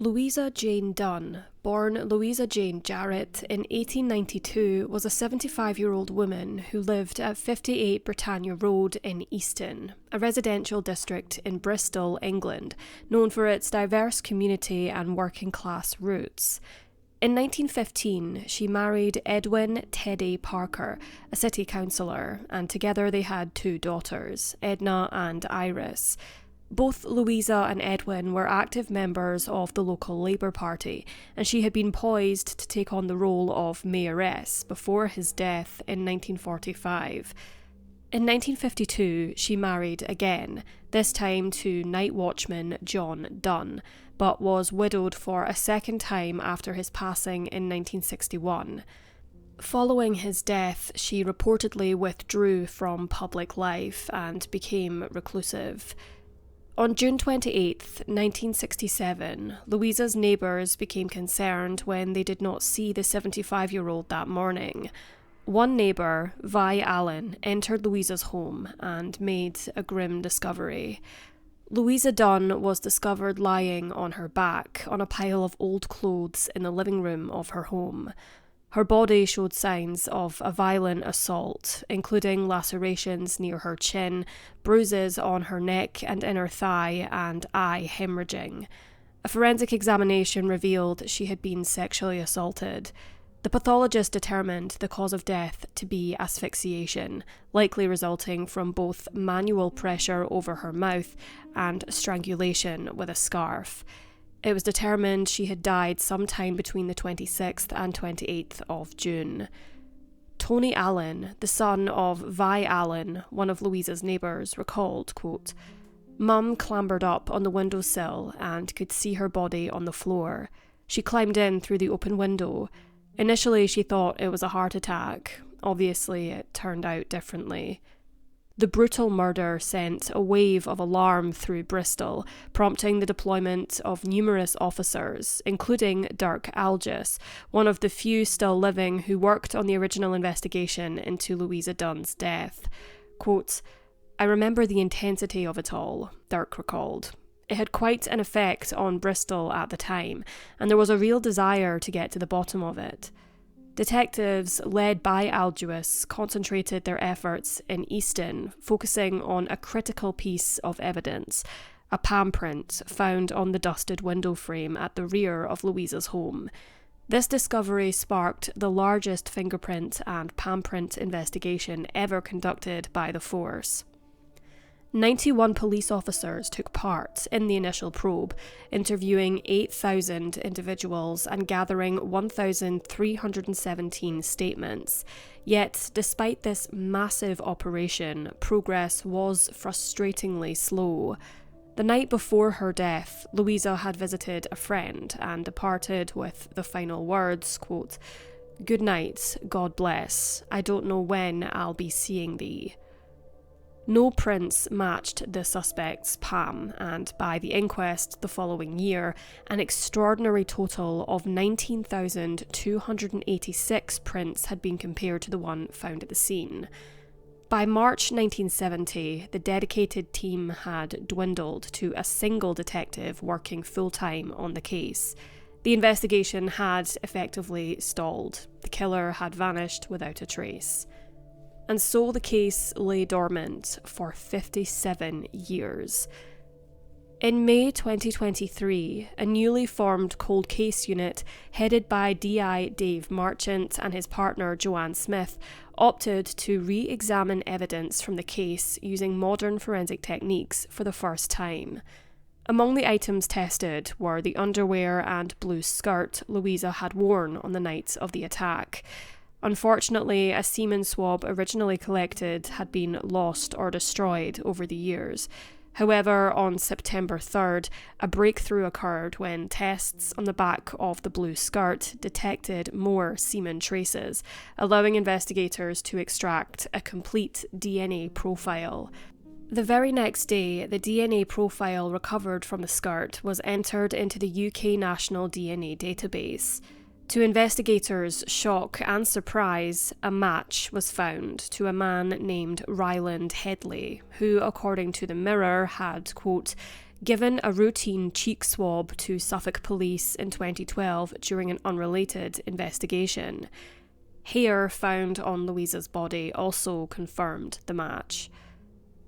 Louisa Jane Dunne, born Louisa Jane Jarrett in 1892, was a 75-year-old woman who lived at 58 Britannia Road in Easton, a residential district in Bristol, England, known for its diverse community and working-class roots. In 1915, she married Edwin Teddy Parker, a city councillor, and together they had two daughters, Edna and Iris. Both Louisa and Edwin were active members of the local Labour Party, and she had been poised to take on the role of mayoress before his death in 1945. In 1952, she married again, this time to night watchman John Dunne, but was widowed for a second time after his passing in 1961. Following his death, she reportedly withdrew from public life and became reclusive. On June 28, 1967, Louisa's neighbours became concerned when they did not see the 75-year-old that morning. One neighbour, Vi Allen, entered Louisa's home and made a grim discovery. Louisa Dunne was discovered lying on her back on a pile of old clothes in the living room of her home. Her body showed signs of a violent assault, including lacerations near her chin, bruises on her neck and inner thigh, and eye hemorrhaging. A forensic examination revealed she had been sexually assaulted. The pathologist determined the cause of death to be asphyxiation, likely resulting from both manual pressure over her mouth and strangulation with a scarf. It was determined she had died sometime between the 26th and 28th of June. Tony Allen, the son of Vi Allen, one of Louisa's neighbours, recalled, quote, "Mum clambered up on the windowsill and could see her body on the floor. She climbed in through the open window. Initially she thought it was a heart attack. Obviously it turned out differently." The brutal murder sent a wave of alarm through Bristol, prompting the deployment of numerous officers, including Dirk Algis, one of the few still living who worked on the original investigation into Louisa Dunne's death. Quote, "I remember the intensity of it all," Dirk recalled. "It had quite an effect on Bristol at the time, and there was a real desire to get to the bottom of it." Detectives, led by Algis, concentrated their efforts in Easton, focusing on a critical piece of evidence, a palm print found on the dusted window frame at the rear of Louisa's home. This discovery sparked the largest fingerprint and palm print investigation ever conducted by the force. 91 police officers took part in the initial probe, interviewing 8,000 individuals and gathering 1,317 statements. Yet, despite this massive operation, progress was frustratingly slow. The night before her death, Louisa had visited a friend and departed with the final words, quote, "Good night, God bless. I don't know when I'll be seeing thee." No prints matched the suspect's palm, and by the inquest the following year, an extraordinary total of 19,286 prints had been compared to the one found at the scene. By March 1970, the dedicated team had dwindled to a single detective working full-time on the case. The investigation had effectively stalled. The killer had vanished without a trace. And so the case lay dormant for 57 years. In May 2023, a newly formed cold case unit headed by DI Dave Marchant and his partner Joanne Smith opted to re-examine evidence from the case using modern forensic techniques for the first time. Among the items tested were the underwear and blue skirt Louisa had worn on the night of the attack. Unfortunately, a semen swab originally collected had been lost or destroyed over the years. However, on September 3rd, a breakthrough occurred when tests on the back of the blue skirt detected more semen traces, allowing investigators to extract a complete DNA profile. The very next day, the DNA profile recovered from the skirt was entered into the UK National DNA Database. To investigators' shock and surprise, a match was found to a man named Ryland Headley, who, according to the Mirror, had, quote, Given a routine cheek swab to Suffolk police in 2012 during an unrelated investigation, hair found on Louisa's body also confirmed the match.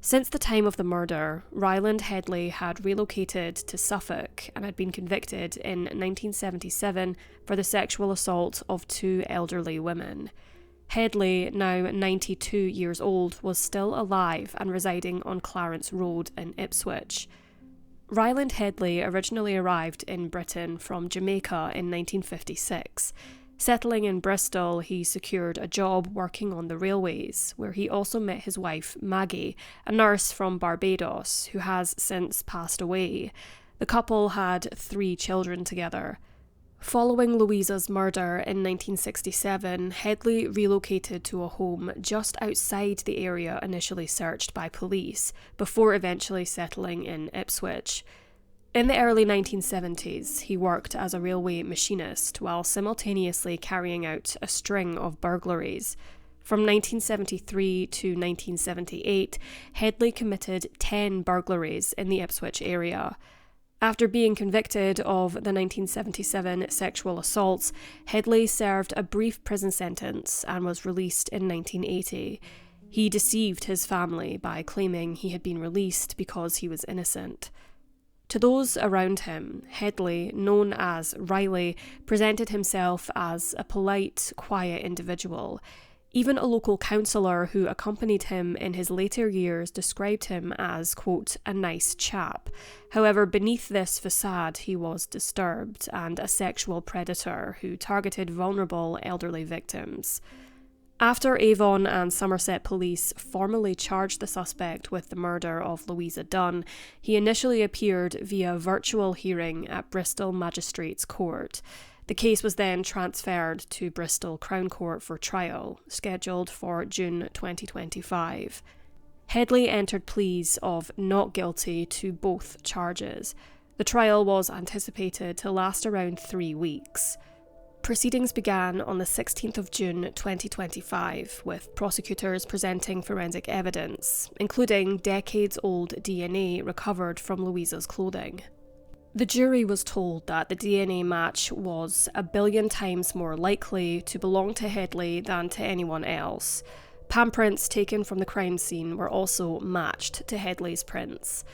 Since the time of the murder, Ryland Headley had relocated to Suffolk and had been convicted in 1977 for the sexual assault of 2 elderly women. Headley, now 92 years old, was still alive and residing on Clarence Road in Ipswich. Ryland Headley originally arrived in Britain from Jamaica in 1956. Settling in Bristol, he secured a job working on the railways, where he also met his wife, Maggie, a nurse from Barbados, who has since passed away. The couple had 3 children together. Following Louisa's murder in 1967, Headley relocated to a home just outside the area initially searched by police, before eventually settling in Ipswich. In the early 1970s, he worked as a railway machinist while simultaneously carrying out a string of burglaries. From 1973 to 1978, Headley committed 10 burglaries in the Ipswich area. After being convicted of the 1977 sexual assaults, Headley served a brief prison sentence and was released in 1980. He deceived his family by claiming he had been released because he was innocent. To those around him, Headley, known as Riley, presented himself as a polite, quiet individual. Even a local councillor who accompanied him in his later years described him as, quote, a nice chap. However, beneath this facade, he was disturbed and a sexual predator who targeted vulnerable elderly victims. After Avon and Somerset police formally charged the suspect with the murder of Louisa Dunne, he initially appeared via virtual hearing at Bristol Magistrates Court. The case was then transferred to Bristol Crown Court for trial, scheduled for June 2025. Headley entered pleas of not guilty to both charges. The trial was anticipated to last around 3 weeks. Proceedings began on the 16th of June 2025, with prosecutors presenting forensic evidence, including decades-old DNA recovered from Louisa's clothing. The jury was told that the DNA match was 1 billion times more likely to belong to Headley than to anyone else. Palm prints taken from the crime scene were also matched to Headley's prints.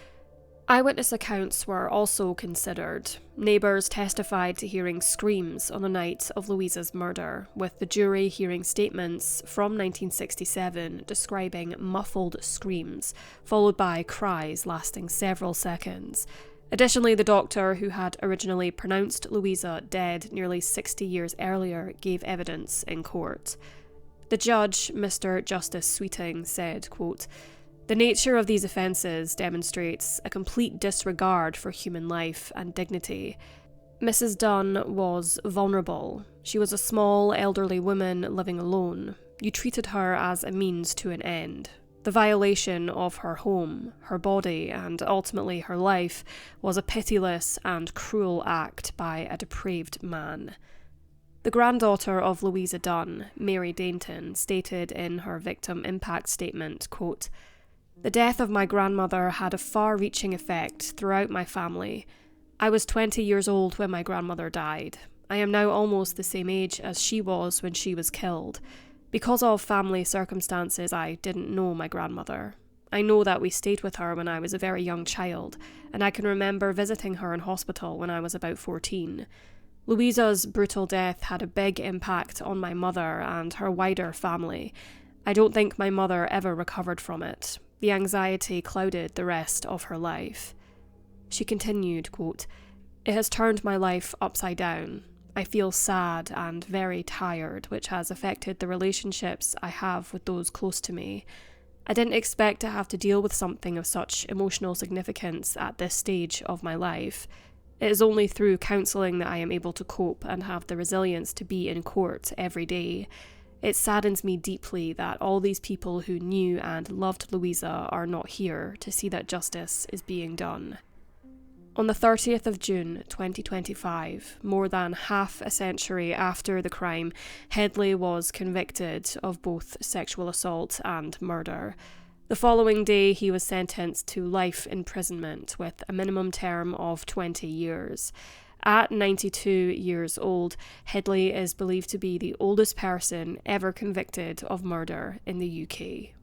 Eyewitness accounts were also considered. Neighbours testified to hearing screams on the night of Louisa's murder, with the jury hearing statements from 1967 describing muffled screams, followed by cries lasting several seconds. Additionally, the doctor who had originally pronounced Louisa dead nearly 60 years earlier gave evidence in court. The judge, Mr. Justice Sweeting, said, quote, "The nature of these offences demonstrates a complete disregard for human life and dignity. Mrs. Dunne was vulnerable. She was a small, elderly woman living alone. You treated her as a means to an end. The violation of her home, her body, and ultimately her life was a pitiless and cruel act by a depraved man." The granddaughter of Louisa Dunne, Mary Dainton, stated in her victim impact statement, quote, "The death of my grandmother had a far-reaching effect throughout my family. I was 20 years old when my grandmother died. I am now almost the same age as she was when she was killed. Because of family circumstances, I didn't know my grandmother. I know that we stayed with her when I was a very young child, and I can remember visiting her in hospital when I was about 14. Louisa's brutal death had a big impact on my mother and her wider family. I don't think my mother ever recovered from it. The anxiety clouded the rest of her life." She continued, quote, "It has turned my life upside down. I feel sad and very tired, which has affected the relationships I have with those close to me. I didn't expect to have to deal with something of such emotional significance at this stage of my life. It is only through counselling that I am able to cope and have the resilience to be in court every day. It saddens me deeply that all these people who knew and loved Louisa are not here to see that justice is being done." On the 30th of June 2025, more than half a century after the crime, Headley was convicted of both sexual assault and murder. The following day, he was sentenced to life imprisonment with a minimum term of 20 years. At 92 years old, Headley is believed to be the oldest person ever convicted of murder in the UK.